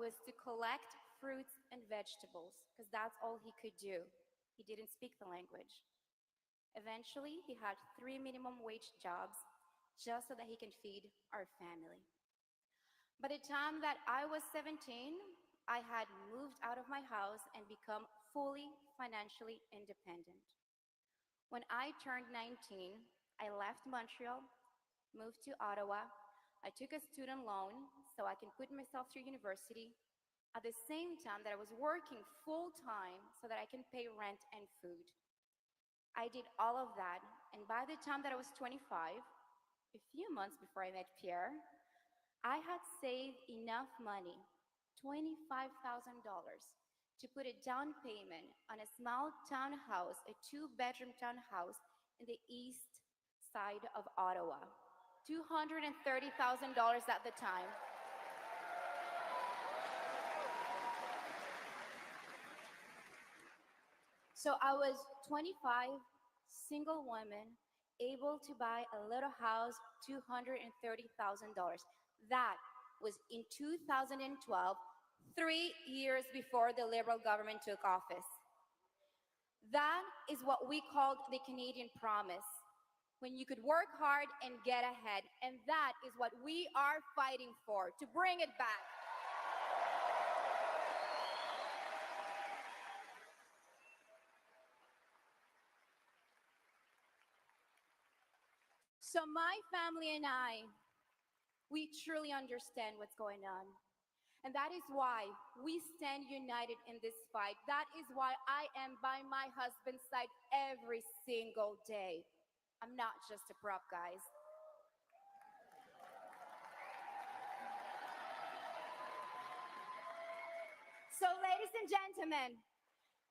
was to collect fruits and vegetables because that's all he could do. He didn't speak the language. Eventually, he had three minimum wage jobs just so that he can feed our family. By the time that I was 17, I had moved out of my house and become fully financially independent. When I turned 19, I left Montreal, moved to Ottawa. I took a student loan so I can put myself through university at the same time that I was working full time so that I can pay rent and food. I did all of that, and by the time that I was 25, a few months before I met Pierre, I had saved enough money, $25,000, to put a down payment on a small townhouse, a two-bedroom townhouse in the east side of Ottawa. $230,000 at the time. So I was 25, single woman, able to buy a little house, $230,000. That was in 2012, 3 years before the Liberal government took office. That is what we called the Canadian promise, when you could work hard and get ahead. And that is what we are fighting for, to bring it back. So my family and I, we truly understand what's going on. And that is why we stand united in this fight. That is why I am by my husband's side every single day. I'm not just a prop, guys. So, ladies and gentlemen,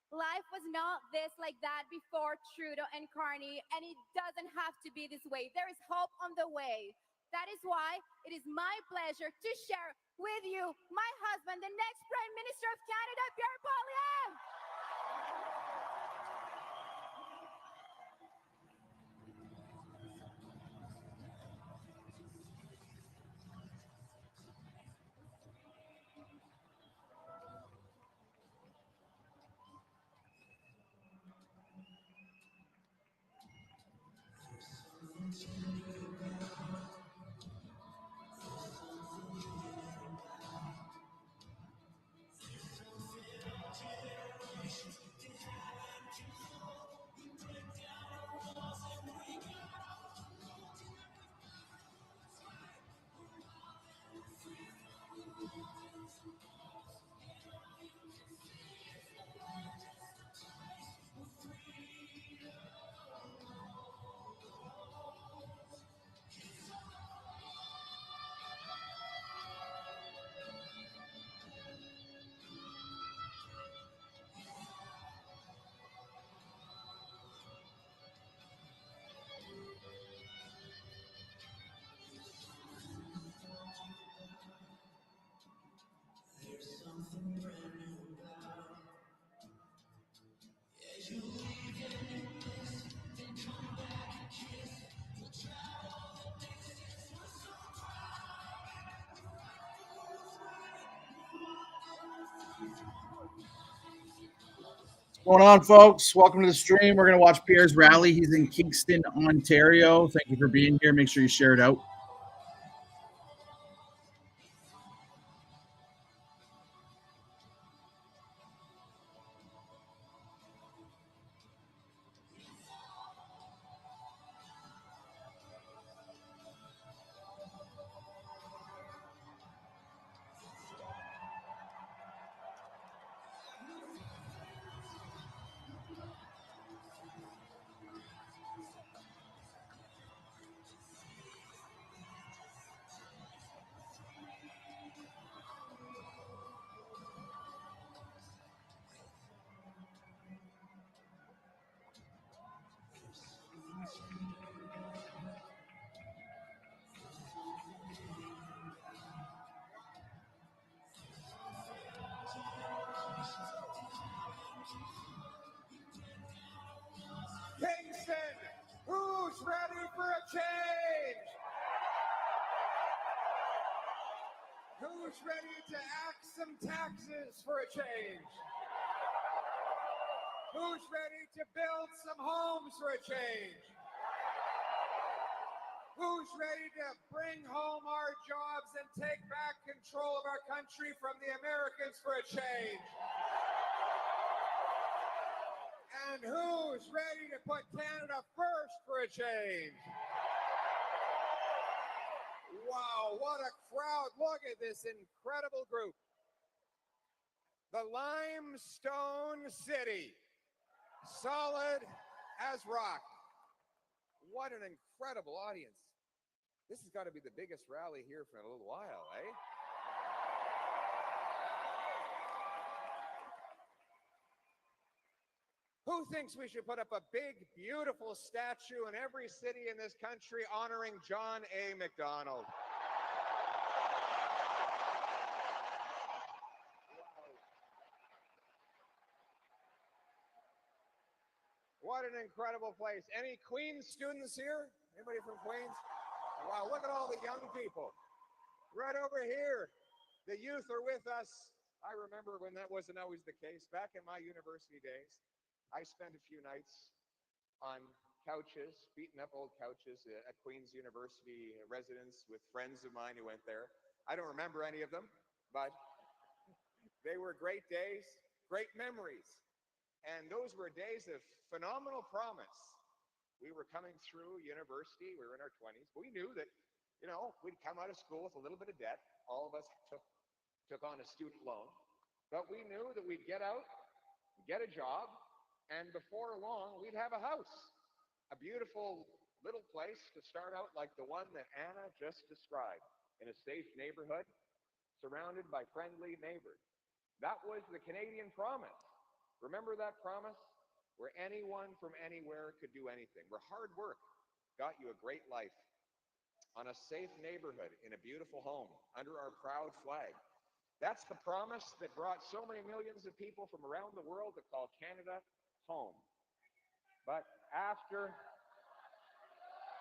life was not this like that before Trudeau and Carney, and it doesn't have to be this way. There is hope on the way. That is why it is my pleasure to share with you my husband, the next Prime Minister of Canada, Pierre Poilievre. What's going on, folks? Welcome to the stream. We're going to watch Pierre's rally. He's in Kingston, Ontario. Thank you for being here. Make sure you share it out. Who's ready to axe some taxes for a change? Who's ready to build some homes for a change? Who's ready to bring home our jobs and take back control of our country from the Americans for a change? And who's ready to put Canada first for a change? Wow, what a crowd. Look at this incredible group. The Limestone City, solid as rock. What an incredible audience. This has got to be the biggest rally here for a little while, eh? Who thinks we should put up a big, beautiful statue in every city in this country honoring John A. Macdonald? What an incredible place. Any Queens students here? Anybody from Queens? Wow, look at all the young people. Right over here. The youth are with us. I remember when that wasn't always the case. Back in my university days, I spent a few nights on couches, beaten up old couches at Queen's University residence with friends of mine who went there. I don't remember any of them, but they were great days, great memories. And those were days of phenomenal promise. We were coming through university, we were in our 20s. We knew that, we'd come out of school with a little bit of debt. All of us took on a student loan. But we knew that we'd get out, get a job, and before long, we'd have a house. A beautiful little place to start out like the one that Anna just described, in a safe neighborhood, surrounded by friendly neighbors. That was the Canadian promise. Remember that promise? Where anyone from anywhere could do anything. Where hard work got you a great life. On a safe neighborhood, in a beautiful home, under our proud flag. That's the promise that brought so many millions of people from around the world to call Canada home. But after,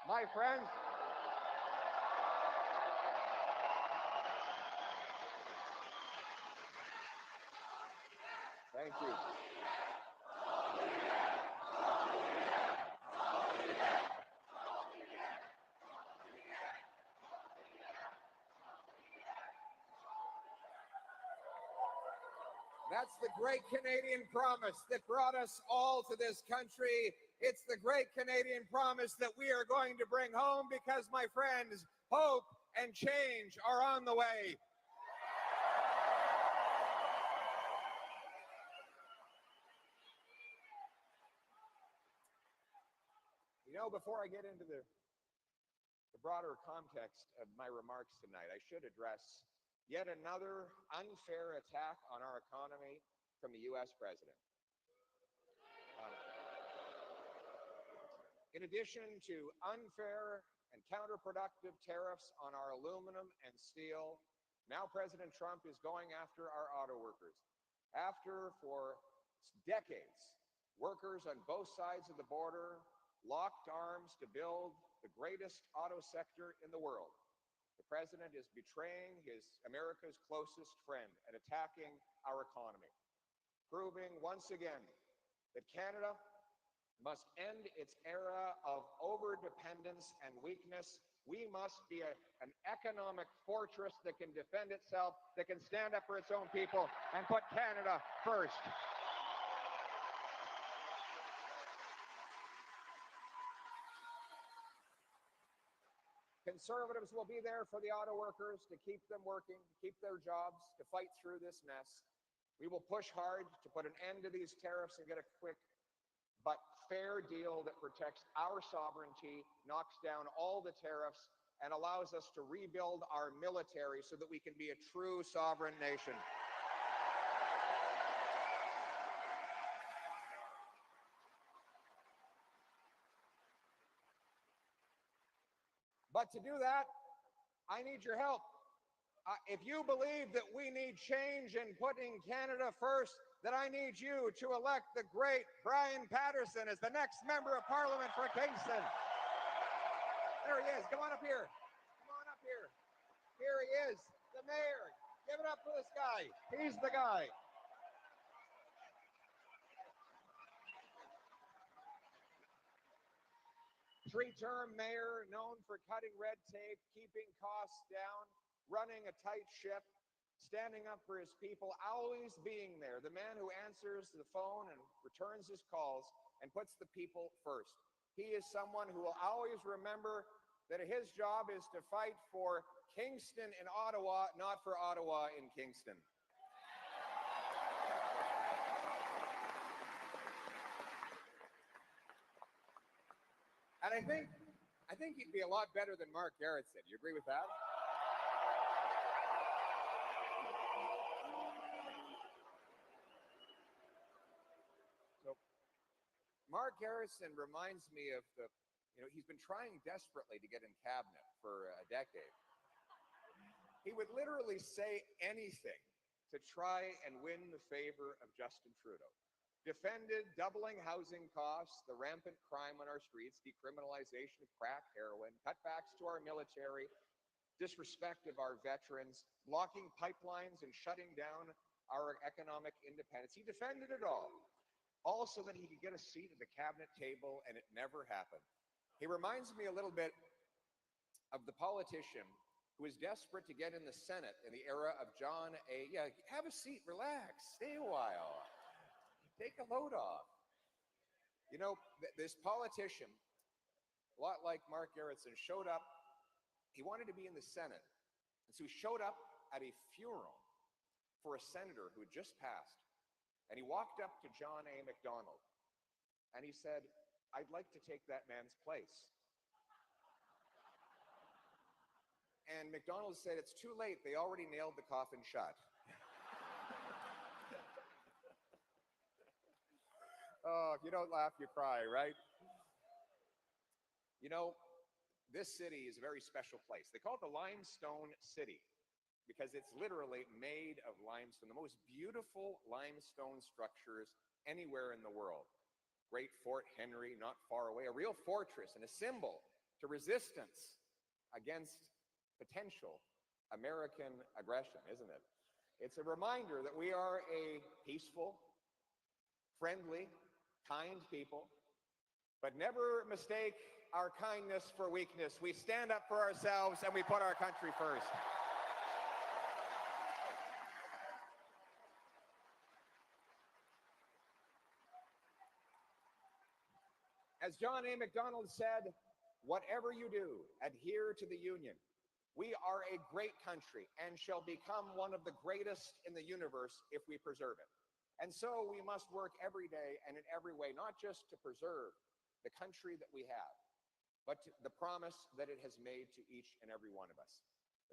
my friends, thank you. That's the great Canadian promise that brought us all to this country. It's the great Canadian promise that we are going to bring home because, my friends, hope and change are on the way. Before I get into the broader context of my remarks tonight, I should address yet another unfair attack on our economy from the U.S. president. In addition to unfair and counterproductive tariffs on our aluminum and steel, now President Trump is going after our auto workers. After, for decades, workers on both sides of the border locked arms to build the greatest auto sector in the world, the president is betraying America's closest friend and attacking our economy, proving once again that Canada must end its era of overdependence and weakness. We must be an economic fortress that can defend itself, that can stand up for its own people and put Canada first. Conservatives will be there for the auto workers to keep them working, keep their jobs, to fight through this mess. We will push hard to put an end to these tariffs and get a quick but fair deal that protects our sovereignty, knocks down all the tariffs, and allows us to rebuild our military so that we can be a true sovereign nation. But to do that, I need your help. If you believe that we need change in putting Canada first, then I need you to elect the great Brian Patterson as the next member of Parliament for Kingston. There he is. Come on up here. Come on up here. Here he is, the mayor. Give it up for this guy. He's the guy. Three-term mayor, known for cutting red tape, keeping costs down, running a tight ship, standing up for his people, always being there. The man who answers the phone and returns his calls and puts the people first. He is someone who will always remember that his job is to fight for Kingston in Ottawa, not for Ottawa in Kingston. And I think he'd be a lot better than Mark Garrettson. You agree with that? So Mark Garrettson reminds me of he's been trying desperately to get in cabinet for a decade. He would literally say anything to try and win the favor of Justin Trudeau. Defended doubling housing costs, the rampant crime on our streets, decriminalization of crack, heroin, cutbacks to our military, disrespect of our veterans, blocking pipelines and shutting down our economic independence. He defended it all so that he could get a seat at the cabinet table, and it never happened. He reminds me a little bit of the politician who was desperate to get in the Senate in the era of John A. Yeah, have a seat, relax, stay a while. Take a load off. You know, this politician, a lot like Mark Garrettson, showed up. He wanted to be in the Senate. And so he showed up at a funeral for a senator who had just passed. And he walked up to John A. MacDonald. And he said, "I'd like to take that man's place." And MacDonald said, "It's too late. They already nailed the coffin shut." Oh, if you don't laugh, you cry, right? You know, this city is a very special place. They call it the Limestone City because it's literally made of limestone, the most beautiful limestone structures anywhere in the world. Great Fort Henry, not far away, a real fortress and a symbol to resistance against potential American aggression, isn't it? It's a reminder that we are a peaceful, friendly, kind people, but never mistake our kindness for weakness. We stand up for ourselves and we put our country first. As John A. MacDonald said, "Whatever you do, adhere to the Union. We are a great country and shall become one of the greatest in the universe if we preserve it. And so we must work every day and in every way, not just to preserve the country that we have, but the promise that it has made to each and every one of us."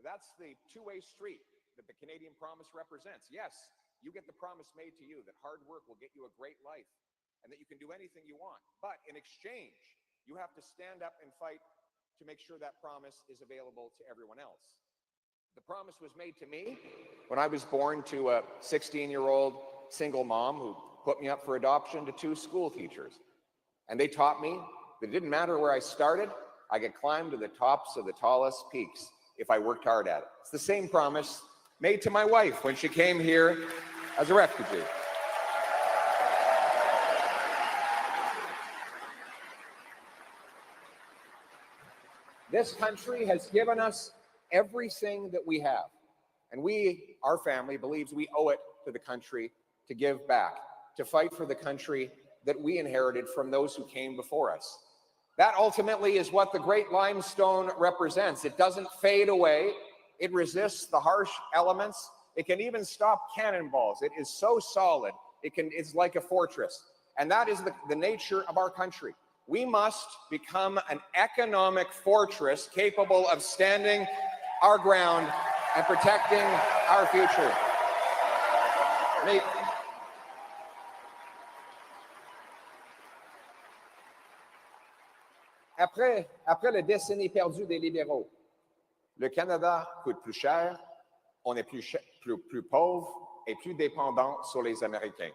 That's the two-way street that the Canadian Promise represents. Yes, you get the promise made to you that hard work will get you a great life and that you can do anything you want. But in exchange, you have to stand up and fight to make sure that promise is available to everyone else. The promise was made to me when I was born to a 16-year-old single mom who put me up for adoption to two school teachers. And they taught me that it didn't matter where I started, I could climb to the tops of the tallest peaks if I worked hard at it. It's the same promise made to my wife when she came here as a refugee. This country has given us everything that we have. And we, our family, believes we owe it to the country to give back, to fight for the country that we inherited from those who came before us. That ultimately is what the Great Limestone represents. It doesn't fade away. It resists the harsh elements. It can even stop cannonballs. It is so solid, it's like a fortress. And that is the nature of our country. We must become an economic fortress capable of standing our ground and protecting our future. Après la décennie perdue des libéraux, le Canada coûte plus cher, on est plus pauvre et plus dépendant sur les Américains.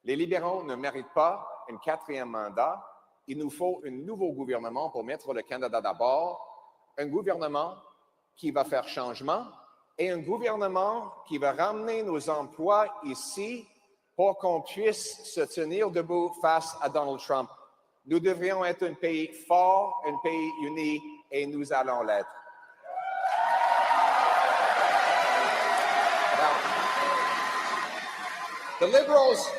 Les libéraux ne méritent pas un quatrième mandat. Il nous faut un nouveau gouvernement pour mettre le Canada d'abord, un gouvernement qui va faire changement, et un gouvernement qui va ramener nos emplois ici pour qu'on puisse se tenir debout face à Donald Trump. Nous devrions être un pays fort, un pays uni, et nous allons l'être. Now, the Liberals,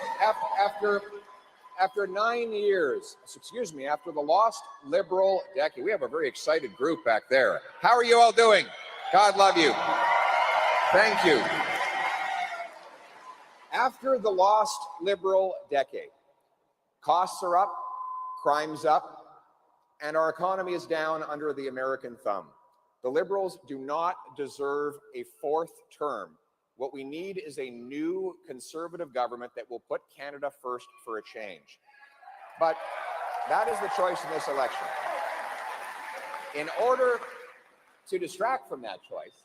after 9 years, after the lost Liberal decade, we have a very excited group back there. How are you all doing? God love you. Thank you. After the lost Liberal decade, costs are up, crime's up, and our economy is down under the American thumb. The Liberals do not deserve a fourth term. What we need is a new Conservative government that will put Canada first for a change. But that is the choice in this election. In order to distract from that choice,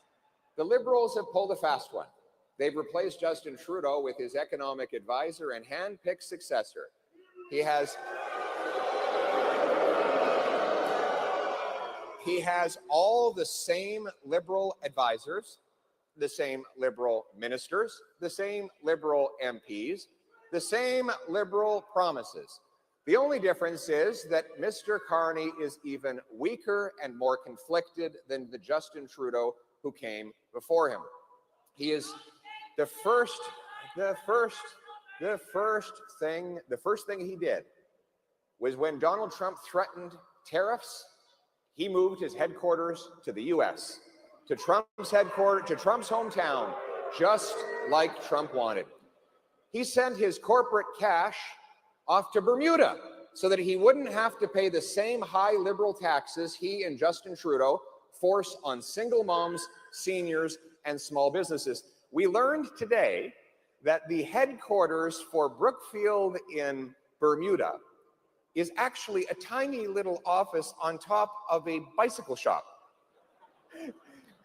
the Liberals have pulled a fast one. They've replaced Justin Trudeau with his economic advisor and hand-picked successor. He has all the same Liberal advisors, the same Liberal ministers, the same Liberal MPs, the same Liberal promises. The only difference is that Mr. Carney is even weaker and more conflicted than the Justin Trudeau who came before him. He is the first thing he did was when Donald Trump threatened tariffs, he moved his headquarters to the US, to Trump's headquarters, to Trump's hometown, just like Trump wanted. He sent his corporate cash off to Bermuda so that he wouldn't have to pay the same high Liberal taxes he and Justin Trudeau force on single moms, seniors, and small businesses. We learned today that the headquarters for Brookfield in Bermuda is actually a tiny little office on top of a bicycle shop.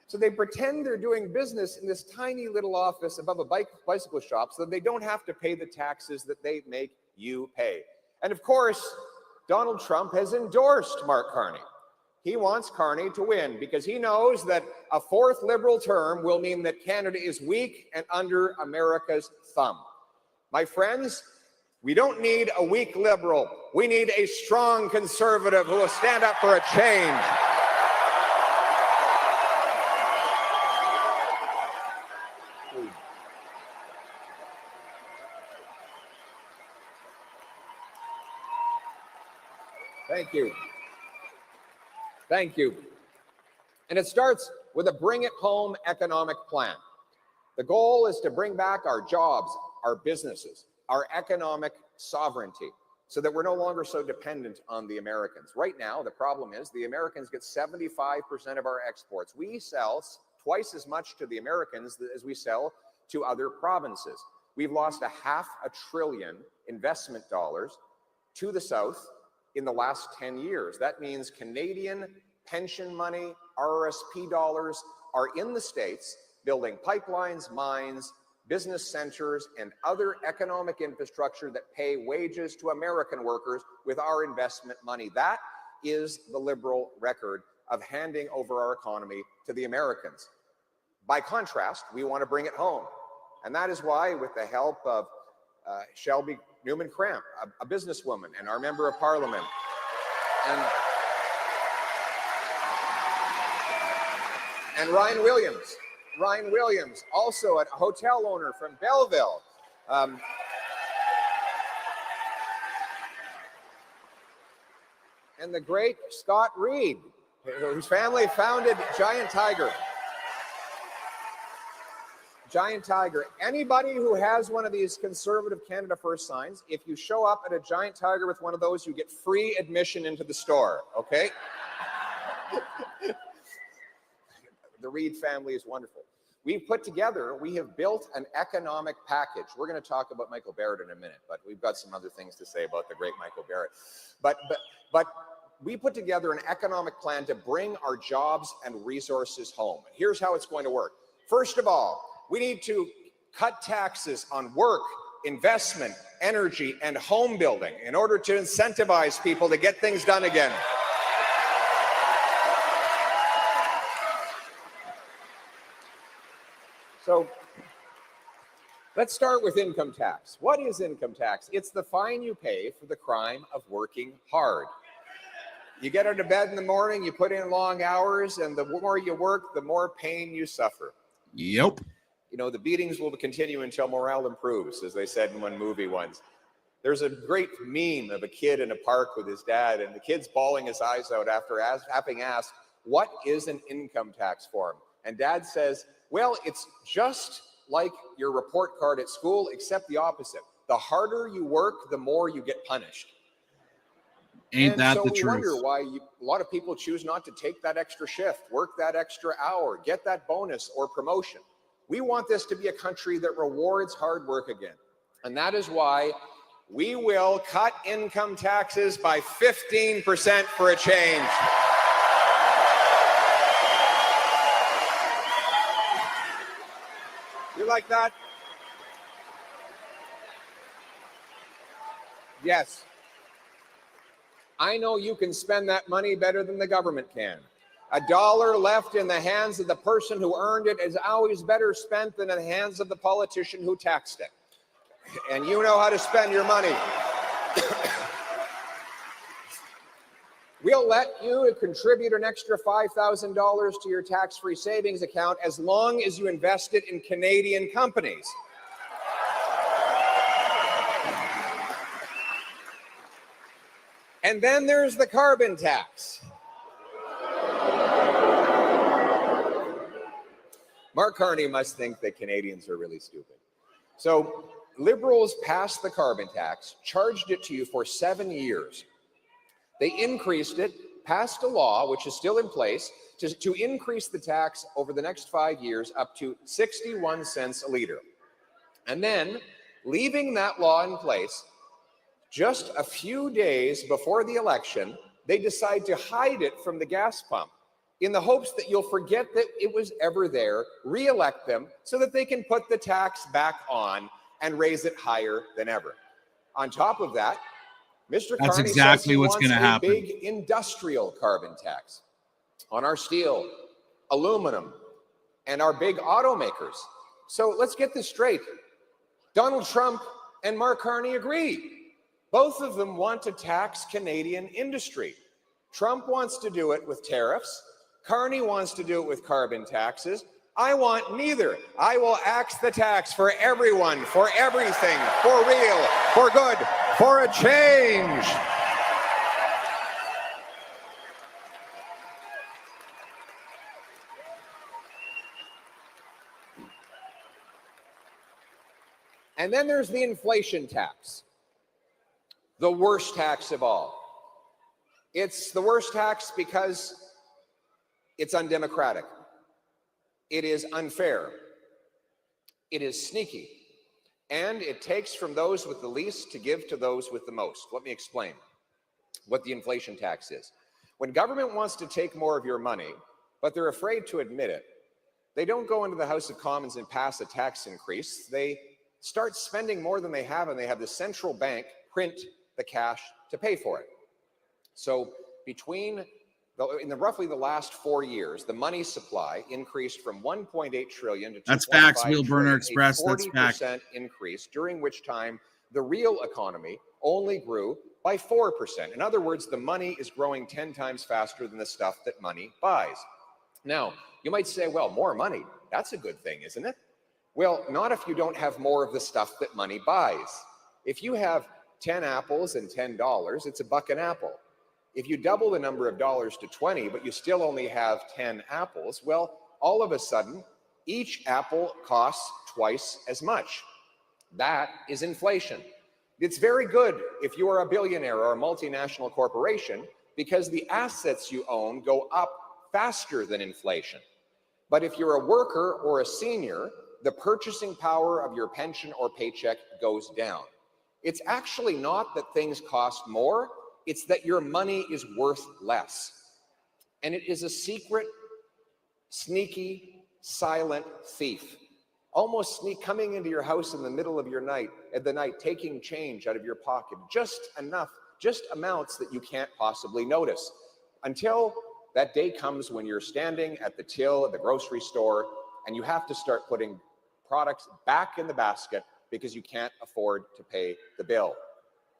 So they pretend they're doing business in this tiny little office above a bicycle shop so that they don't have to pay the taxes that they make you pay. And of course, Donald Trump has endorsed Mark Carney. He wants Carney to win because he knows that a fourth Liberal term will mean that Canada is weak and under America's thumb. My friends, we don't need a weak Liberal. We need a strong Conservative who will stand up for a change. Thank you. Thank you. And it starts with a bring it home economic plan. The goal is to bring back our jobs, our businesses, our economic sovereignty, so that we're no longer so dependent on the Americans. Right now, the problem is the Americans get 75% of our exports. We sell twice as much to the Americans as we sell to other provinces. We've lost $500 billion investment dollars to the South in the last 10 years. That means Canadian pension money, RRSP dollars are in the States building pipelines, mines, business centers, and other economic infrastructure that pay wages to American workers with our investment money. That is the Liberal record of handing over our economy to the Americans. By contrast, we want to bring it home. And that is why, with the help of Shelby Newman-Cramp, a businesswoman and our member of parliament, and Ryan Williams, also a hotel owner from Belleville. And the great Scott Reed, whose family founded Giant Tiger. Anybody who has one of these Conservative Canada First signs, if you show up at a Giant Tiger with one of those, you get free admission into the store, okay? The Reed family is wonderful. We have built an economic package. We're going to talk about Michael Barrett in a minute, but we've got some other things to say about the great Michael Barrett. But we put together an economic plan to bring our jobs and resources home. Here's how it's going to work. First of all, we need to cut taxes on work, investment, energy, and home building in order to incentivize people to get things done again. So let's start with income tax. What is income tax? It's the fine you pay for the crime of working hard. You get out of bed in the morning, you put in long hours, and the more you work, the more pain you suffer. Yep. You know, the beatings will continue until morale improves, as they said in one movie once. There's a great meme of a kid in a park with his dad, and the kid's bawling his eyes out after having asked, what is an income tax form? And dad says, well, it's just like your report card at school, except the opposite. The harder you work, the more you get punished. Ain't that the truth? And so we wonder why a lot of people choose not to take that extra shift, work that extra hour, get that bonus or promotion. We want this to be a country that rewards hard work again. And that is why we will cut income taxes by 15% for a change. You like that? Yes. I know you can spend that money better than the government can. A dollar left in the hands of the person who earned it is always better spent than in the hands of the politician who taxed it. And you know how to spend your money. We'll let you contribute an extra $5,000 to your tax-free savings account as long as you invest it in Canadian companies. And then there's the carbon tax. Mark Carney must think that Canadians are really stupid. So Liberals passed the carbon tax, charged it to you for 7 years. They increased it, passed a law, which is still in place, to increase the tax over the next 5 years up to 61 cents a liter. And then, leaving that law in place, just a few days before the election, they decide to hide it from the gas pump in the hopes that you'll forget that it was ever there, re-elect them so that they can put the tax back on and raise it higher than ever. On top of that, Mr. That's Carney exactly says he what's wants going to a happen. big industrial carbon tax on our steel, aluminum, and our big automakers. So let's get this straight. Donald Trump and Mark Carney agree. Both of them want to tax Canadian industry. Trump wants to do it with tariffs. Carney wants to do it with carbon taxes. I want neither. I will axe the tax for everyone, for everything, for real, for good, for a change. And then there's the inflation tax, the worst tax of all. It's the worst tax because it's undemocratic. It is unfair. It is sneaky. And it takes from those with the least to give to those with the most. Let me explain what the inflation tax is. When government wants to take more of your money, but they're afraid to admit it, they don't go into the House of Commons and pass a tax increase. They start spending more than they have, and they have the central bank print the cash to pay for it. So in roughly the last 4 years, the money supply increased from 1.8 trillion to 2.5 That's facts, Wheel Burner trillion, Express. a That's fact. 40% increase, during which time the real economy only grew by 4%. In other words, the money is growing 10 times faster than the stuff that money buys. Now, you might say, well, more money, that's a good thing, isn't it? Well, not if you don't have more of the stuff that money buys. If you have 10 apples and $10, it's $1 an apple. If you double the number of dollars to 20, but you still only have 10 apples, well, all of a sudden, each apple costs twice as much. That is inflation. It's very good if you are a billionaire or a multinational corporation because the assets you own go up faster than inflation. But if you're a worker or a senior, the purchasing power of your pension or paycheck goes down. It's actually not that things cost more, it's that your money is worth less. And it is a secret, sneaky, silent thief. Almost coming into your house in the middle of the night, taking change out of your pocket, just enough, just amounts that you can't possibly notice. Until that day comes when you're standing at the till at the grocery store and you have to start putting products back in the basket because you can't afford to pay the bill.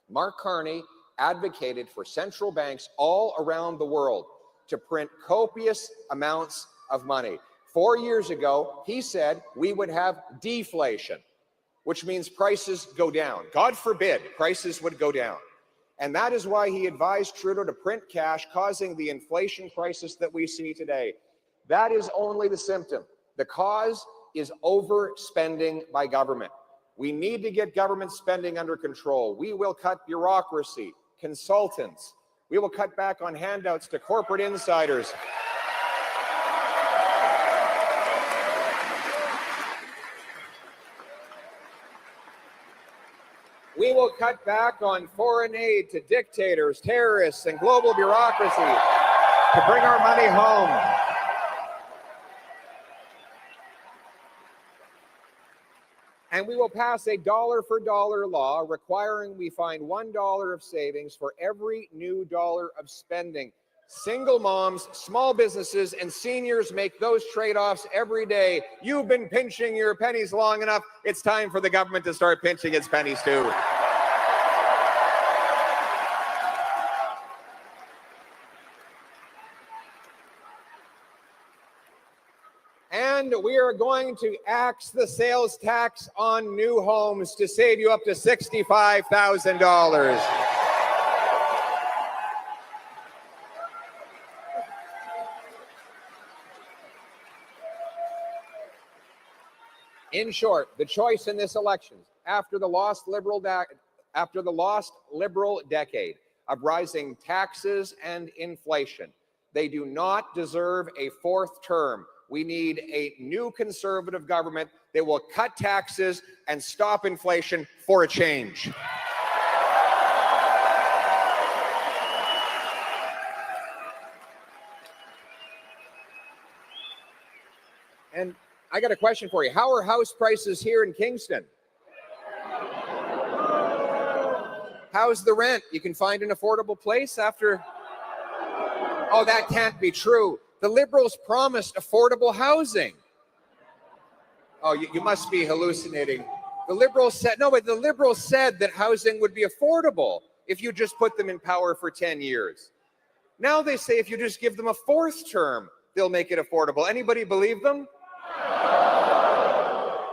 Mark Carney advocated for central banks all around the world to print copious amounts of money. 4 years ago, he said we would have deflation, which means prices go down. God forbid prices would go down. And that is why he advised Trudeau to print cash, causing the inflation crisis that we see today. That is only the symptom. The cause is overspending by government. We need to get government spending under control. We will cut bureaucracy, consultants. We will cut back on handouts to corporate insiders. We will cut back on foreign aid to dictators, terrorists, and global bureaucracy to bring our money home. And we will pass a dollar-for-dollar law requiring we find $1 of savings for every new dollar of spending. Single moms, small businesses, and seniors make those trade-offs every day. You've been pinching your pennies long enough. It's time for the government to start pinching its pennies too. And we are going to axe the sales tax on new homes to save you up to $65,000. In short, the choice in this election, after the lost Liberal decade of rising taxes and inflation, they do not deserve a fourth term. We need a new Conservative government that will cut taxes and stop inflation for a change. And I got a question for you. How are house prices here in Kingston? How's the rent? You can find an affordable place after... Oh, that can't be true. The Liberals promised affordable housing. Oh, you must be hallucinating. The Liberals said, no, but the Liberals said that housing would be affordable if you just put them in power for 10 years. Now they say if you just give them a fourth term, they'll make it affordable. Anybody believe them?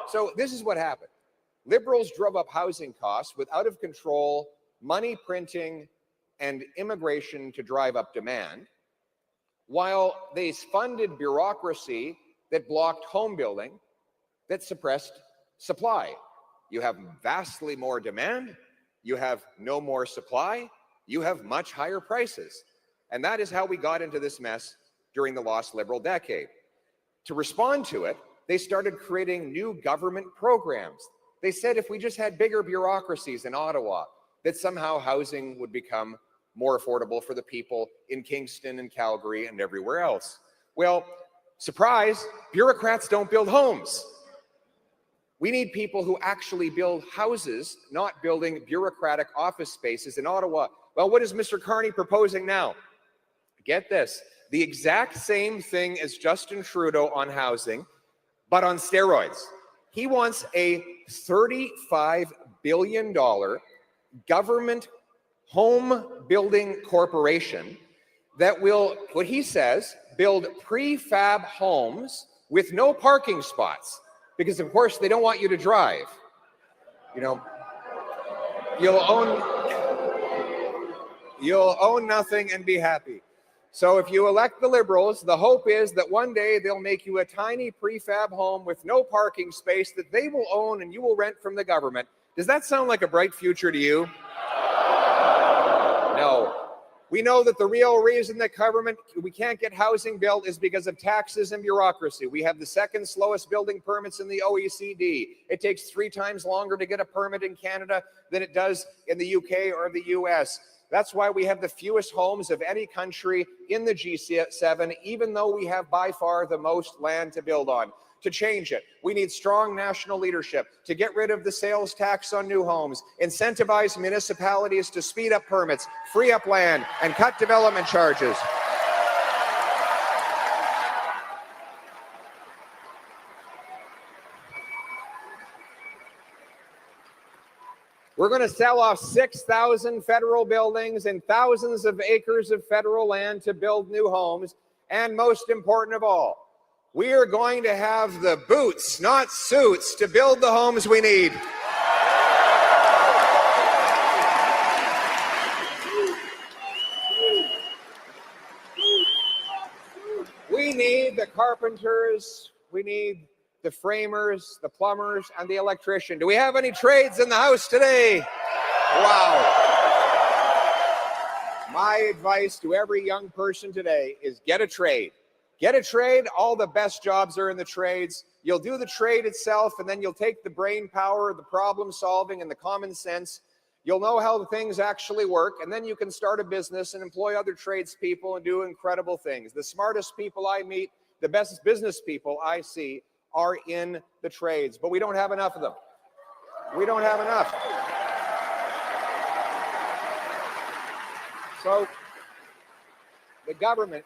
So this is what happened. Liberals drove up housing costs with out of control money printing and immigration to drive up demand, while they funded bureaucracy that blocked home building, that suppressed supply. You have vastly more demand, you have no more supply, you have much higher prices. And that is how we got into this mess during the lost Liberal decade. To respond to it, they started creating new government programs. They said if we just had bigger bureaucracies in Ottawa, that somehow housing would become more affordable for the people in Kingston and Calgary and everywhere else. Well, surprise, bureaucrats don't build homes. We need people who actually build houses, not building bureaucratic office spaces in Ottawa. Well, what is Mr. Carney proposing now? Get this, the exact same thing as Justin Trudeau on housing, but on steroids. He wants a $35 billion government home building corporation that will, what he says, build prefab homes with no parking spots. Because of course they don't want you to drive. You know, you'll own nothing and be happy. So if you elect the Liberals, the hope is that one day they'll make you a tiny prefab home with no parking space that they will own and you will rent from the government. Does that sound like a bright future to you? No. We know that the real reason that we can't get housing built is because of taxes and bureaucracy. We have the second slowest building permits in the OECD. It takes 3 times longer to get a permit in Canada than it does in the UK or the US. That's why we have the fewest homes of any country in the G7, even though we have by far the most land to build on. To change it, we need strong national leadership to get rid of the sales tax on new homes, incentivize municipalities to speed up permits, free up land, and cut development charges. We're going to sell off 6,000 federal buildings and thousands of acres of federal land to build new homes. And most important of all, we are going to have the boots, not suits, to build the homes we need. We need the carpenters, we need the framers, the plumbers, and the electrician. Do we have any trades in the house today? Wow. My advice to every young person today is get a trade. Get a trade. All the best jobs are in the trades. You'll do the trade itself, and then you'll take the brain power, the problem solving, and the common sense. You'll know how the things actually work, and then you can start a business and employ other tradespeople and do incredible things. The smartest people I meet, the best business people I see, are in the trades, but we don't have enough of them. We don't have enough. So the government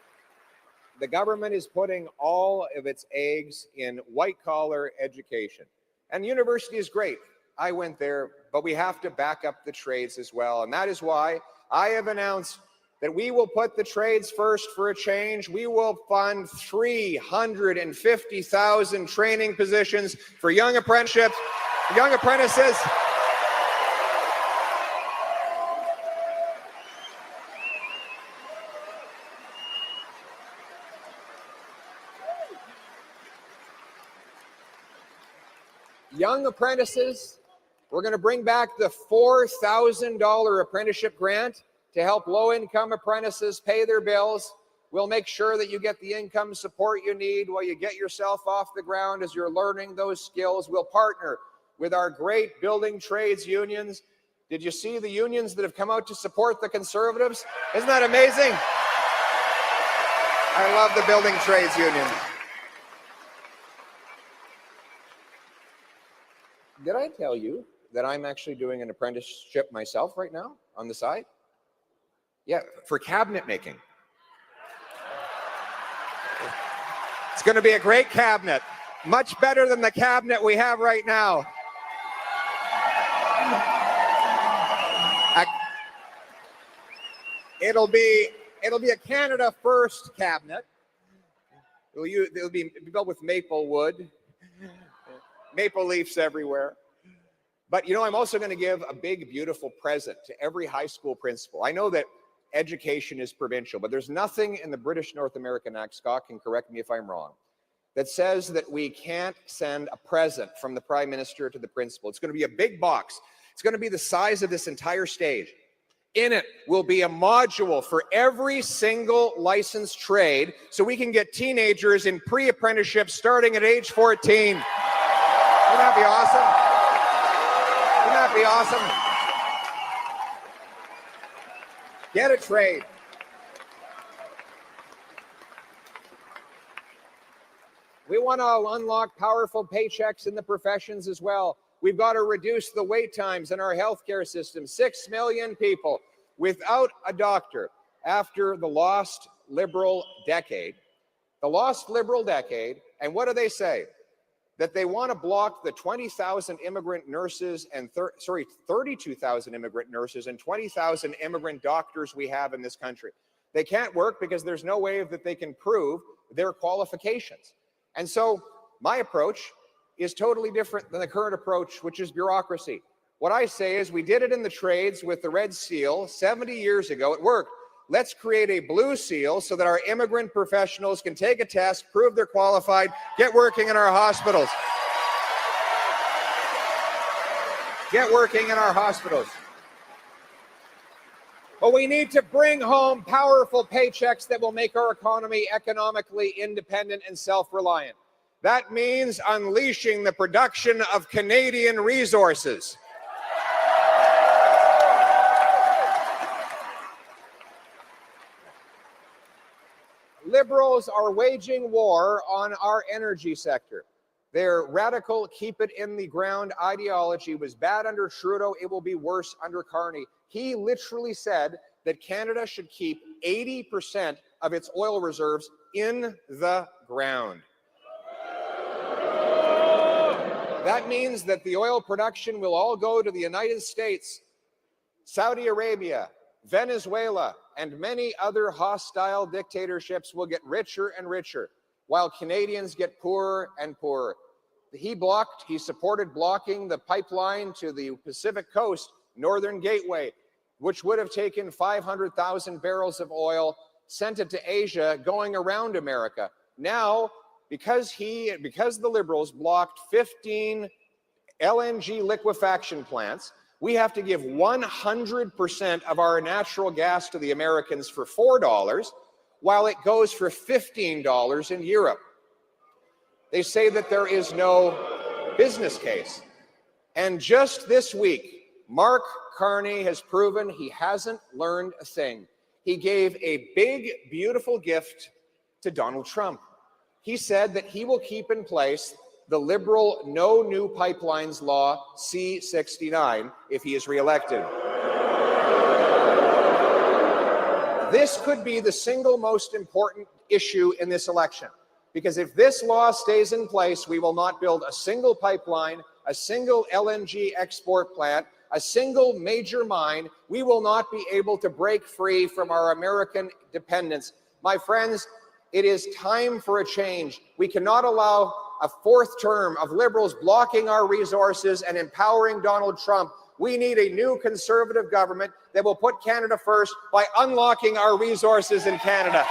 is putting all of its eggs in white-collar education. And university is great. I went there, but we have to back up the trades as well. And that is why I have announced that we will put the trades first for a change. We will fund 350,000 training positions for young apprenticeships, young apprentices. Young apprentices, we're going to bring back the $4,000 apprenticeship grant to help low-income apprentices pay their bills. We'll make sure that you get the income support you need while you get yourself off the ground as you're learning those skills. We'll partner with our great building trades unions. Did you see the unions that have come out to support the Conservatives? Isn't that amazing? I love the building trades union. Did I tell you that I'm actually doing an apprenticeship myself right now on the side? Yeah, for cabinet making. It's going to be a great cabinet, much better than the cabinet we have right now. It'll be a Canada First cabinet. It'll be built with maple wood, maple leaves everywhere. But I'm also going to give a big, beautiful present to every high school principal. I know that education is provincial, but there's nothing in the British North American Act, Scott can correct me if I'm wrong, that says that we can't send a present from the Prime Minister to the principal. It's going to be a big box. It's going to be the size of this entire stage. In it will be a module for every single licensed trade so we can get teenagers in pre-apprenticeship starting at age 14. Wouldn't that be awesome? Wouldn't that be awesome? Get a trade. We want to unlock powerful paychecks in the professions as well. We've got to reduce the wait times in our healthcare system. 6 million people without a doctor after the lost Liberal decade. The lost Liberal decade. And what do they say? That they want to block the 20,000 immigrant nurses and 32,000 immigrant nurses and 20,000 immigrant doctors we have in this country. They can't work because there's no way that they can prove their qualifications. And so my approach is totally different than the current approach, which is bureaucracy. What I say is we did it in the trades with the Red Seal 70 years ago. It worked. Let's create a blue seal so that our immigrant professionals can take a test, prove they're qualified, get working in our hospitals. Get working in our hospitals. But we need to bring home powerful paychecks that will make our economy economically independent and self-reliant. That means unleashing the production of Canadian resources. Liberals are waging war on our energy sector. Their radical keep it in the ground ideology was bad under Trudeau. It will be worse under Carney. He literally said that Canada should keep 80% of its oil reserves in the ground. That means that the oil production will all go to the United States, Saudi Arabia, Venezuela, and many other hostile dictatorships will get richer and richer, while Canadians get poorer and poorer. He supported blocking the pipeline to the Pacific Coast, Northern Gateway, which would have taken 500,000 barrels of oil, sent it to Asia, going around America. Now, because the Liberals blocked 15 LNG liquefaction plants, we have to give 100% of our natural gas to the Americans for $4, while it goes for $15 in Europe. They say that there is no business case. And just this week, Mark Carney has proven he hasn't learned a thing. He gave a big, beautiful gift to Donald Trump. He said that he will keep in place the Liberal No New Pipelines Law, C-69, if he is reelected. This could be the single most important issue in this election, because if this law stays in place, we will not build a single pipeline, a single LNG export plant, a single major mine. We will not be able to break free from our American dependence. My friends, it is time for a change. We cannot allow a fourth term of Liberals blocking our resources and empowering Donald Trump. We need a new Conservative government that will put Canada first by unlocking our resources in Canada.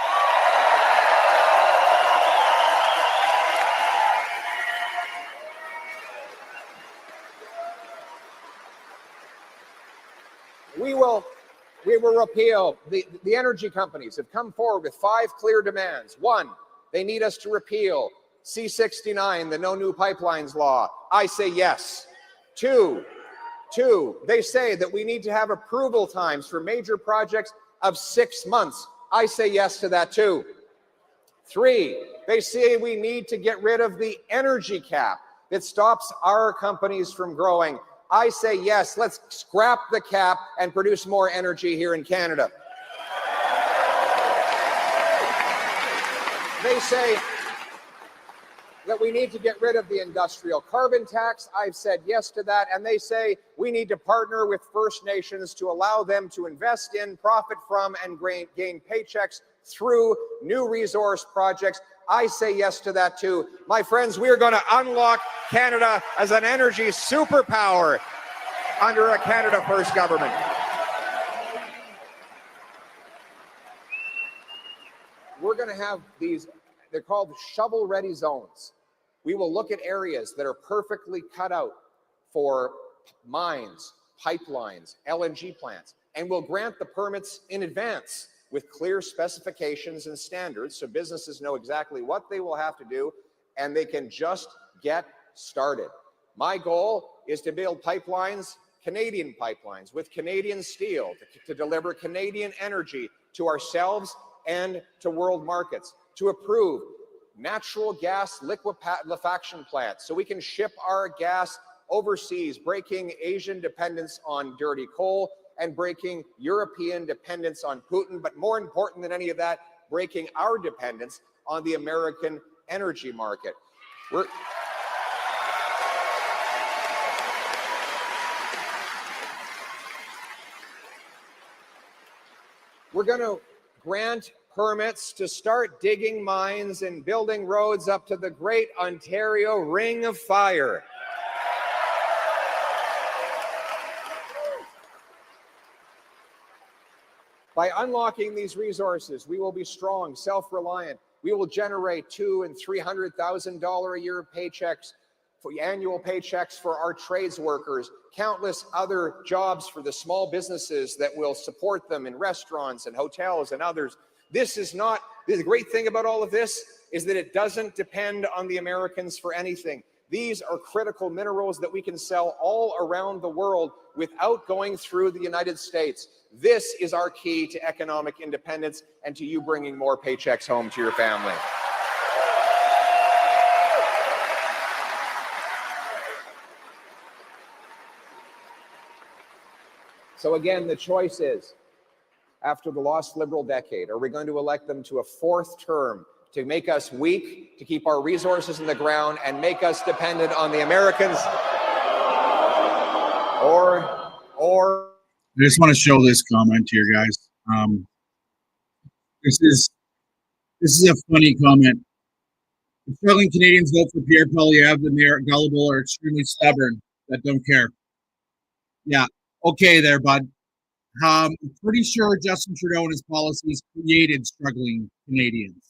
We will repeal. The energy companies have come forward with 5 clear demands. 1, they need us to repeal C-69, the No New Pipelines Law. I say yes. 2, they say that we need to have approval times for major projects of 6 months. I say yes to that too. 3, they say we need to get rid of the energy cap that stops our companies from growing. I say yes, let's scrap the cap and produce more energy here in Canada. They say that we need to get rid of the industrial carbon tax. I've said yes to that. And they say we need to partner with First Nations to allow them to invest in, profit from, and gain paychecks through new resource projects. I say yes to that too. My friends, we are going to unlock Canada as an energy superpower under a Canada First government. We're going to have these, they're called shovel-ready zones. We will look at areas that are perfectly cut out for mines, pipelines, LNG plants, and we'll grant the permits in advance with clear specifications and standards so businesses know exactly what they will have to do and they can just get started. My goal is to build pipelines, Canadian pipelines, with Canadian steel to deliver Canadian energy to ourselves and to world markets, to approve natural gas liquefaction plants so we can ship our gas overseas, breaking Asian dependence on dirty coal and breaking European dependence on Putin, but more important than any of that, breaking our dependence on the American energy market. We're going to grant permits to start digging mines and building roads up to the Great Ontario Ring of Fire. By unlocking these resources, we will be strong, self-reliant. We will generate $200,000 and $300,000 a year paychecks, for annual paychecks for our trades workers, countless other jobs for the small businesses that will support them in restaurants and hotels and others. The great thing about all of this is that it doesn't depend on the Americans for anything. These are critical minerals that we can sell all around the world without going through the United States. This is our key to economic independence and to you bringing more paychecks home to your family. So again, the choice is, after the lost Liberal decade, are we going to elect them to a 4th term to make us weak, to keep our resources in the ground, and make us dependent on the Americans, or I just want to show this comment here, guys. This is a funny comment. The struggling Canadians vote for Pierre Poilievre, and they are gullible or extremely stubborn that don't care. Yeah, okay there, bud. I'm pretty sure Justin Trudeau and his policies created struggling Canadians.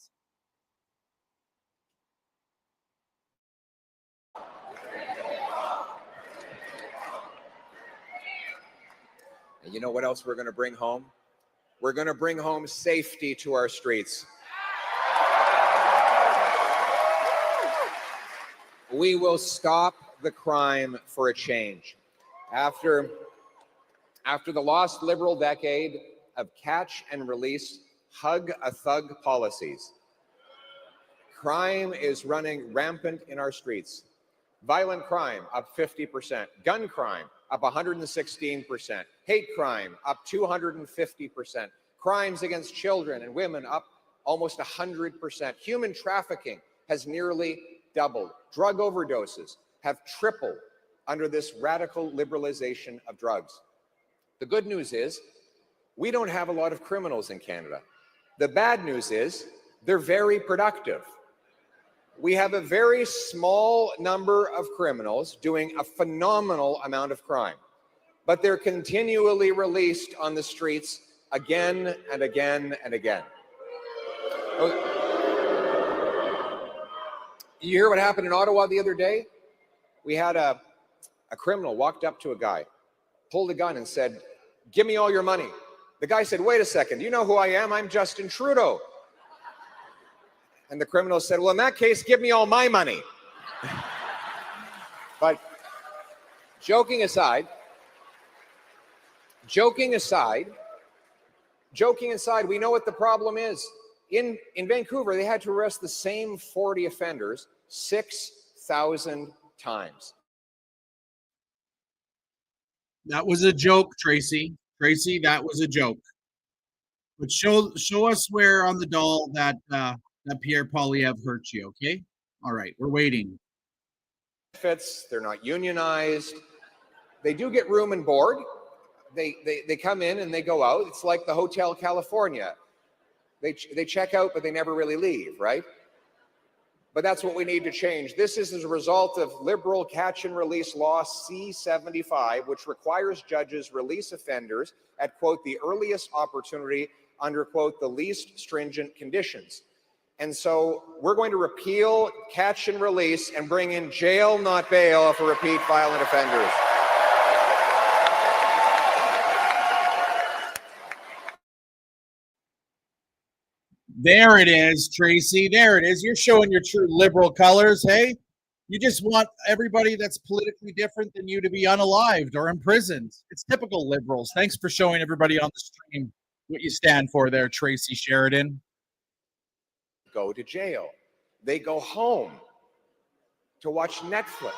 And you know what else we're going to bring home? We're going to bring home safety to our streets. We will stop the crime for a change. After the lost Liberal decade of catch and release, hug a thug policies, crime is running rampant in our streets. Violent crime up 50%, gun crime up 116%, hate crime up 250%, crimes against children and women up almost 100%. Human trafficking has nearly doubled. Drug overdoses have tripled under this radical liberalization of drugs. The good news is we don't have a lot of criminals in Canada. The bad news is they're very productive. We have a very small number of criminals doing a phenomenal amount of crime, but they're continually released on the streets again and again and again. You hear what happened in Ottawa the other day? We had a criminal walked up to a guy, pulled a gun and said, "Give me all your money." The guy said, "Wait a second, you know who I am? I'm Justin Trudeau." And the criminal said, "Well, in that case, give me all my money." But joking aside, we know what the problem is. In Vancouver, they had to arrest the same 40 offenders 6,000 times. That was a joke, Tracy. Tracy, that was a joke. But show us where on the doll that Pierre Poilievre hurt you, okay? All right, we're waiting. They're not unionized. They do get room and board. They come in and they go out. It's like the Hotel California. They check out, but they never really leave, right? But that's what we need to change. This is as a result of Liberal catch and release law C-75, which requires judges release offenders at, quote, the earliest opportunity under, quote, the least stringent conditions. And so we're going to repeal catch and release and bring in jail, not bail, for repeat violent offenders. There it is, Tracy. There it is. You're showing your true liberal colors, hey? You just want everybody that's politically different than you to be unalived or imprisoned. It's typical liberals. Thanks for showing everybody on the stream what you stand for there, Tracy Sheridan. Go to jail. They go home to watch Netflix.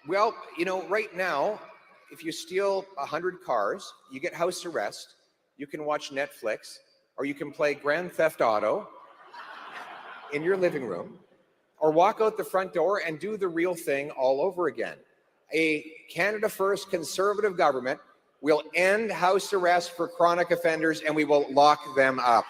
Well, you know, right now, if you steal 100 cars, you get house arrest, you can watch Netflix, or you can play Grand Theft Auto in your living room, or walk out the front door and do the real thing all over again. A Canada First conservative government will end house arrest for chronic offenders, and we will lock them up.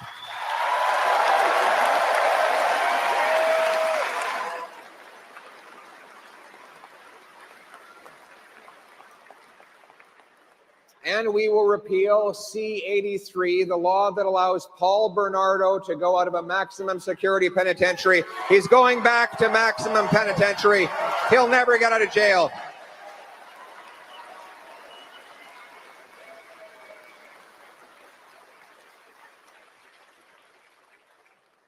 And we will repeal C-83, the law that allows Paul Bernardo to go out of a maximum security penitentiary. He's going back to maximum penitentiary. He'll never get out of jail.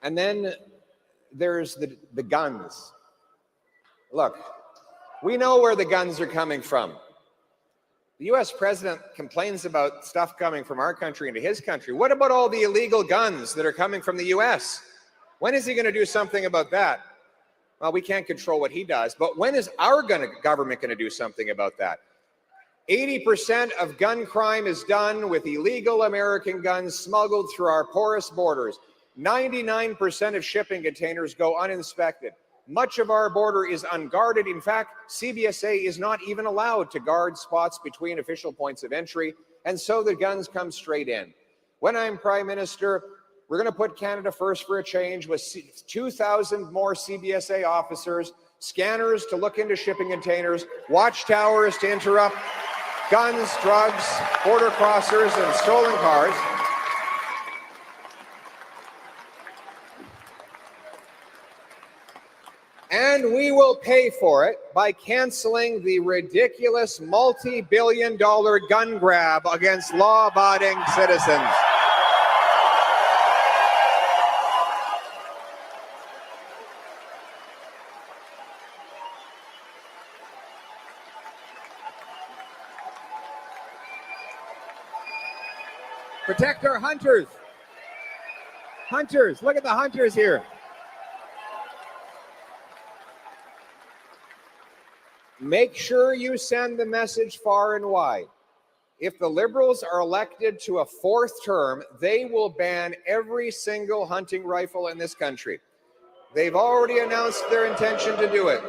And then there's the guns. Look, we know where the guns are coming from. The US president complains about stuff coming from our country into his country. What about all the illegal guns that are coming from the US? When is he going to do something about that? Well, we can't control what he does, but when is our government going to do something about that? 80% of gun crime is done with illegal American guns smuggled through our porous borders. 99% of shipping containers go uninspected. Much of our border is unguarded. In fact, CBSA is not even allowed to guard spots between official points of entry, and so the guns come straight in. When I'm Prime Minister, we're going to put Canada first for a change with 2,000 more CBSA officers, scanners to look into shipping containers, watchtowers to interrupt guns, drugs, border crossers, and stolen cars. And we will pay for it by canceling the ridiculous multi-billion-dollar gun grab against law-abiding citizens. Protect our hunters. Hunters, look at the hunters here. Make sure you send the message far and wide. If the Liberals are elected to a fourth term, they will ban every single hunting rifle in this country. They've already announced their intention to do it.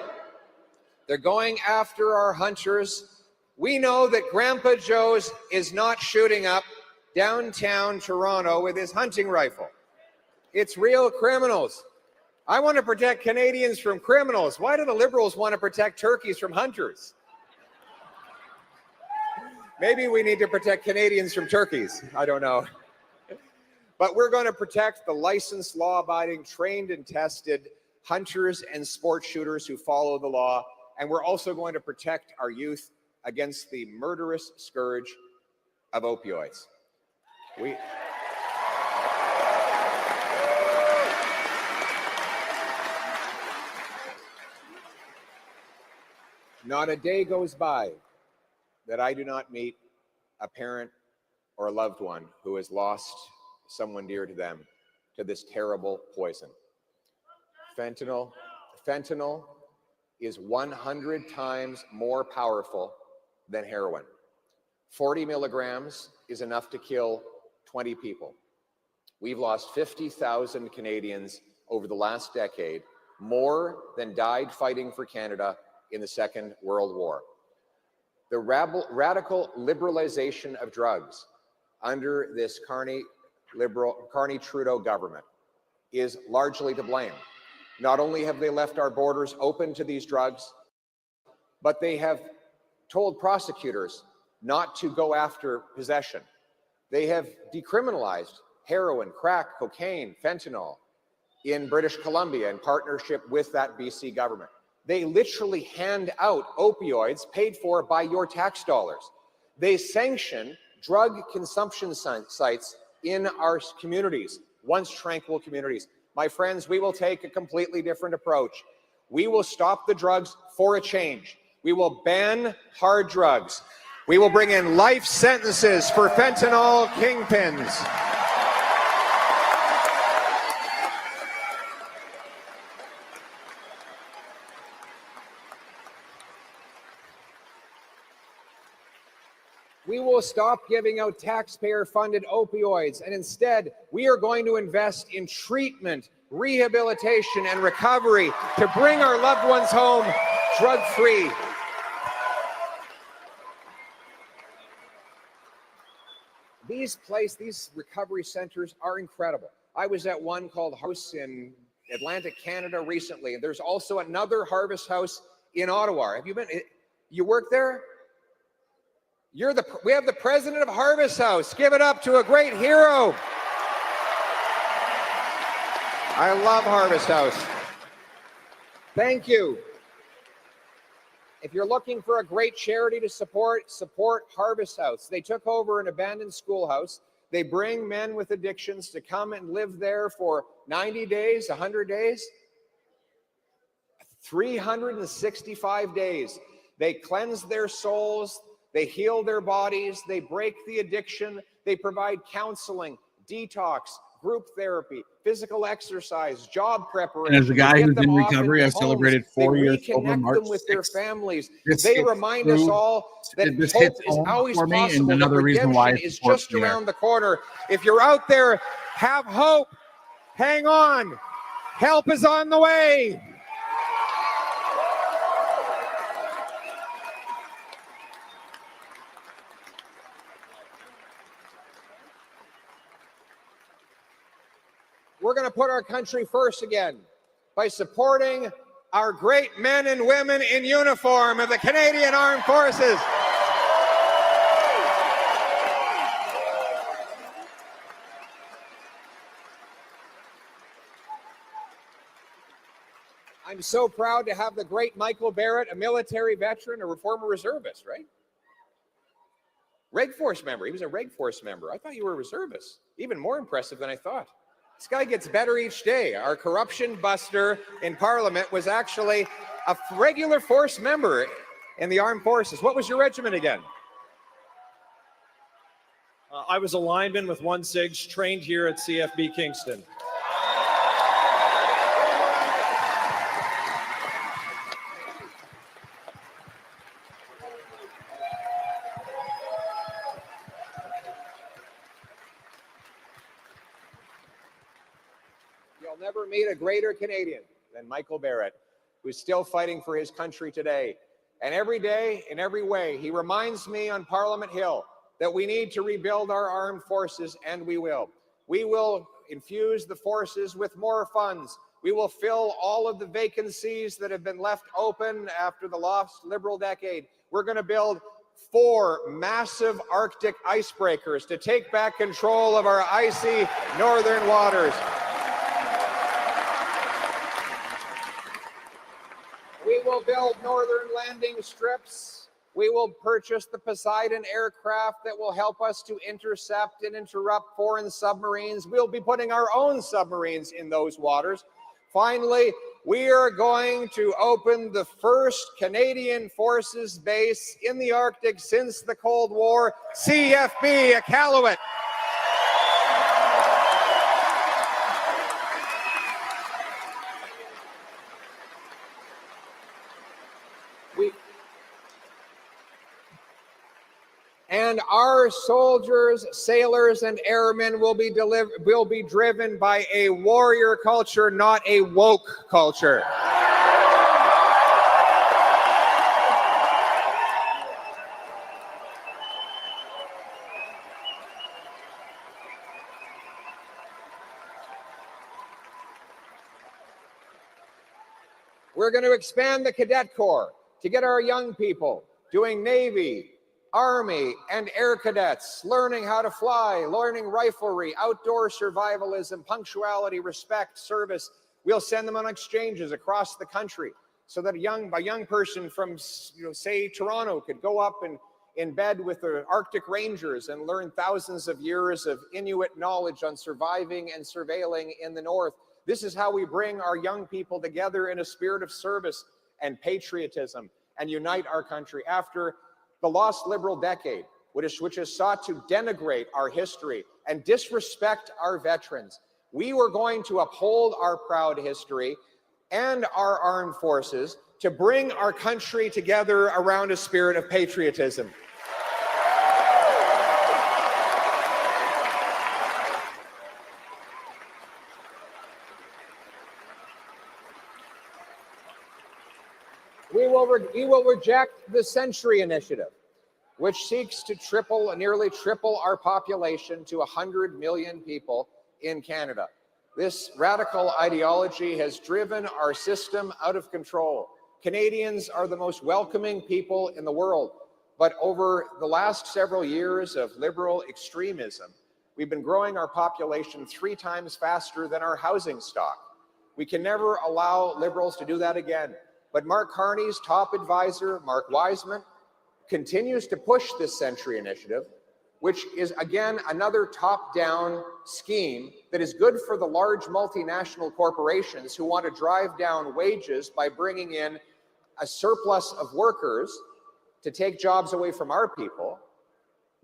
They're going after our hunters. We know that Grandpa Joe's is not shooting up downtown Toronto with his hunting rifle. It's real criminals. I want to protect Canadians from criminals. Why do the Liberals want to protect turkeys from hunters? Maybe we need to protect Canadians from turkeys. I don't know. But we're going to protect the licensed, law-abiding, trained and tested hunters and sport shooters who follow the law. And we're also going to protect our youth against the murderous scourge of opioids. Not a day goes by that I do not meet a parent or a loved one who has lost someone dear to them to this terrible poison. Fentanyl is 100 times more powerful than heroin. 40 milligrams is enough to kill 20 people. We've lost 50,000 Canadians over the last decade, more than died fighting for Canada in the Second World War. The radical liberalization of drugs under this Carney-Trudeau government is largely to blame. Not only have they left our borders open to these drugs, but they have told prosecutors not to go after possession. They have decriminalized heroin, crack, cocaine, fentanyl in British Columbia in partnership with that BC government. They literally hand out opioids paid for by your tax dollars. They sanction drug consumption sites in our communities, once tranquil communities. My friends, we will take a completely different approach. We will stop the drugs for a change. We will ban hard drugs. We will bring in life sentences for fentanyl kingpins. We will stop giving out taxpayer-funded opioids, and instead, we are going to invest in treatment, rehabilitation, and recovery to bring our loved ones home drug-free. These recovery centers are incredible. I was at one called House in Atlantic Canada recently, and there's also another Harvest House in Ottawa. Have you been? You work there? We have the president of Harvest House. Give it up to a great hero. I love Harvest House. Thank you. If you're looking for a great charity to support Harvest House. They took over an abandoned schoolhouse. They bring men with addictions to come and live there for 90 days, 100 days, 365 days. They cleanse their souls. They heal their bodies, they break the addiction, they provide counseling, detox, group therapy, physical exercise, job preparation. And as a guy who's in recovery, I celebrated 4 years over March 6th. They reconnect them with their families. They remind us all that hope is always possible, that redemption is just around the corner. If you're out there, have hope. Hang on. Help is on the way. We're going to put our country first again by supporting our great men and women in uniform of the Canadian Armed Forces. I'm so proud to have the great Michael Barrett, a military veteran, a former reservist, right? Reg Force member. He was a Reg Force member. I thought you were a reservist. Even more impressive than I thought. This guy gets better each day. Our corruption buster in Parliament was actually a regular force member in the armed forces. What was your regiment again? I was a lineman with 1 SIGs, trained here at CFB Kingston. You'll never meet a greater Canadian than Michael Barrett, who's still fighting for his country today. And every day, in every way, he reminds me on Parliament Hill that we need to rebuild our armed forces, and we will. We will infuse the forces with more funds. We will fill all of the vacancies that have been left open after the lost Liberal decade. We're going to build 4 massive Arctic icebreakers to take back control of our icy northern waters. We will build northern landing strips. We will purchase the Poseidon aircraft that will help us to intercept and interrupt foreign submarines. We'll be putting our own submarines in those waters. Finally, we are going to open the first Canadian Forces base in the Arctic since the Cold War, CFB Iqaluit. And our soldiers, sailors, and airmen will be driven by a warrior culture, not a woke culture. We're going to expand the Cadet Corps to get our young people doing Navy, Army, and Air Cadets, learning how to fly, learning riflery, outdoor survivalism, punctuality, respect, service. We'll send them on exchanges across the country so that a young person from, say, Toronto could go up and in bed with the Arctic Rangers and learn thousands of years of Inuit knowledge on surviving and surveilling in the North. This is how we bring our young people together in a spirit of service and patriotism and unite our country. After the lost Liberal decade, which has sought to denigrate our history and disrespect our veterans, we were going to uphold our proud history and our armed forces to bring our country together around a spirit of patriotism. We will reject the Century Initiative, which seeks to nearly triple our population to 100 million people in Canada. This radical ideology has driven our system out of control. Canadians are the most welcoming people in the world, but over the last several years of liberal extremism, we've been growing our population 3 times faster than our housing stock. We can never allow Liberals to do that again. But Mark Carney's top advisor, Mark Wiseman, continues to push this Century Initiative, which is, again, another top-down scheme that is good for the large multinational corporations who want to drive down wages by bringing in a surplus of workers to take jobs away from our people.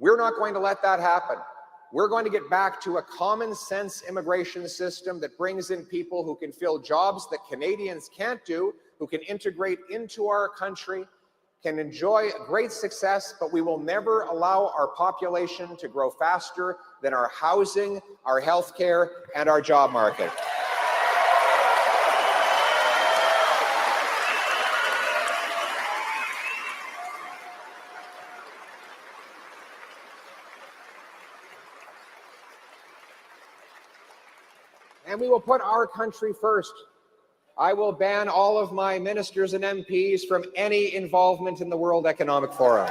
We're not going to let that happen. We're going to get back to a common sense immigration system that brings in people who can fill jobs that Canadians can't do, who can integrate into our country, can enjoy great success, but we will never allow our population to grow faster than our housing, our healthcare, and our job market. And we will put our country first. I will ban all of my ministers and MPs from any involvement in the World Economic Forum.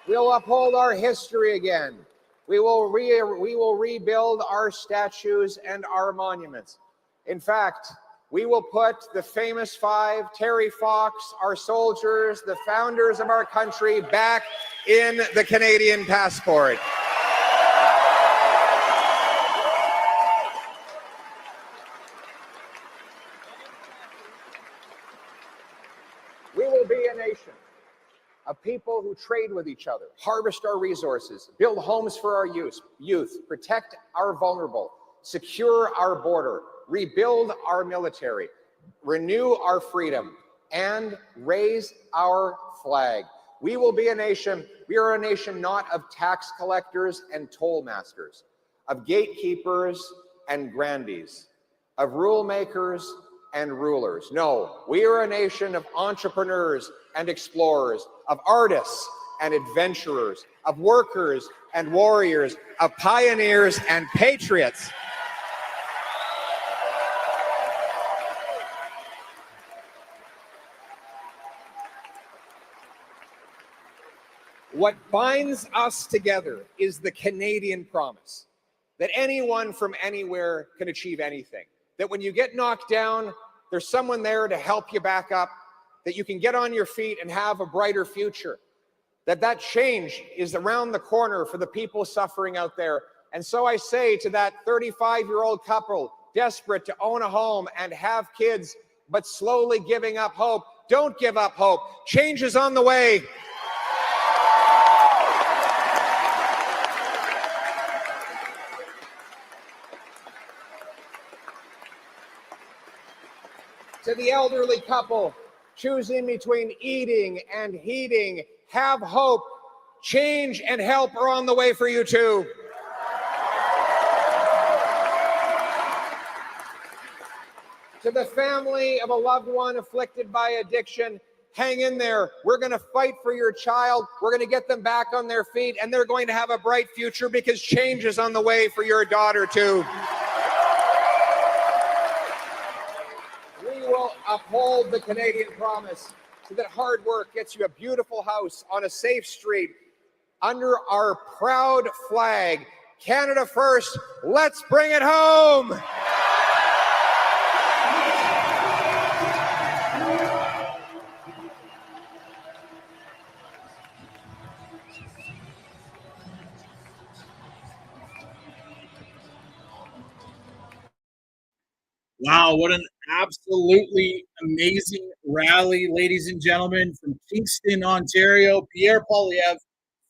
We'll uphold our history again. We will rebuild our statues and our monuments. In fact, we will put the famous five, Terry Fox, our soldiers, the founders of our country, back in the Canadian passport. We will be a nation of people who trade with each other, harvest our resources, build homes for our youth, protect our vulnerable, secure our border, rebuild our military, renew our freedom, and raise our flag. We will be a nation, we are a nation not of tax collectors and toll masters, of gatekeepers and grandees, of rule makers and rulers. No, we are a nation of entrepreneurs and explorers, of artists and adventurers, of workers and warriors, of pioneers and patriots. What binds us together is the Canadian promise that anyone from anywhere can achieve anything. That when you get knocked down, there's someone there to help you back up, that you can get on your feet and have a brighter future. That change is around the corner for the people suffering out there. And so I say to that 35-year-old couple desperate to own a home and have kids, but slowly giving up hope, don't give up hope. Change is on the way. To the elderly couple choosing between eating and heating, have hope. Change and help are on the way for you too. To the family of a loved one afflicted by addiction, hang in there. We're going to fight for your child. We're going to get them back on their feet, and they're going to have a bright future because change is on the way for your daughter too. Uphold the Canadian promise so that hard work gets you a beautiful house on a safe street under our proud flag. Canada first, let's bring it home. Wow, what an absolutely amazing rally, ladies and gentlemen, from Kingston, Ontario. Pierre Poilievre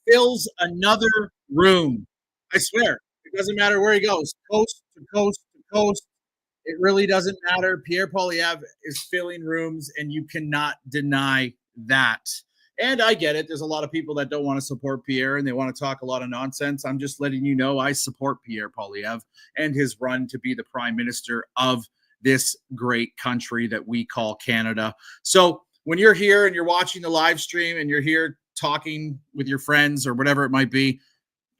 fills another room. I swear, it doesn't matter where he goes, coast to coast to coast. It really doesn't matter. Pierre Poilievre is filling rooms, and you cannot deny that. And I get it. There's a lot of people that don't want to support Pierre, and they want to talk a lot of nonsense. I'm just letting you know I support Pierre Poilievre and his run to be the Prime Minister of this great country that we call Canada. So when you're here and you're watching the live stream and you're here talking with your friends or whatever it might be,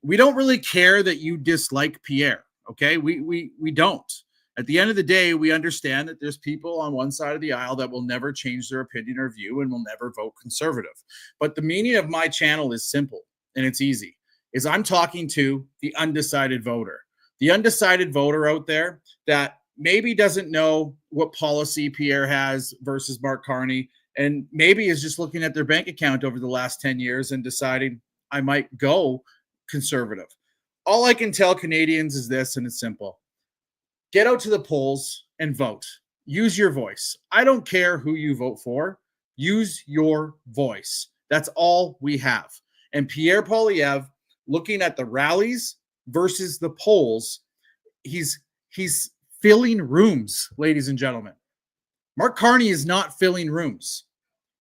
we don't really care that you dislike Pierre, okay? We don't. At the end of the day, we understand that there's people on one side of the aisle that will never change their opinion or view and will never vote conservative. But the meaning of my channel is simple, and it's easy, is I'm talking to the undecided voter. The undecided voter out there that maybe doesn't know what policy Pierre has versus Mark Carney, and maybe is just looking at their bank account over the last 10 years and deciding I might go conservative. All I can tell Canadians is this, and it's simple. Get out to the polls and vote. Use your voice. I don't care who you vote for. Use your voice. That's all we have. And Pierre Poilievre, looking at the rallies versus the polls, he's filling rooms, ladies and gentlemen. Mark Carney is not filling rooms.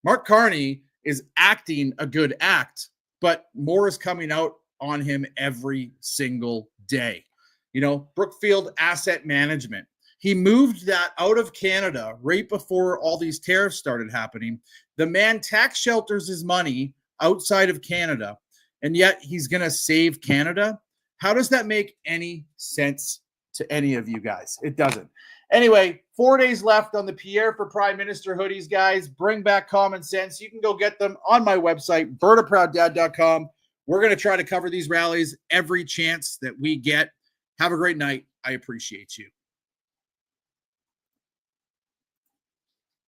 Mark Carney is acting a good act, but more is coming out on him every single day. You know, Brookfield Asset Management. He moved that out of Canada right before all these tariffs started happening. The man tax shelters his money outside of Canada, and yet he's going to save Canada. How does that make any sense to any of you guys? It doesn't. Anyway, 4 days left on the Pierre for Prime Minister hoodies, guys. Bring back common sense. You can go get them on my website, BertaProudDad.com. We're going to try to cover these rallies every chance that we get. Have a great night. I appreciate you.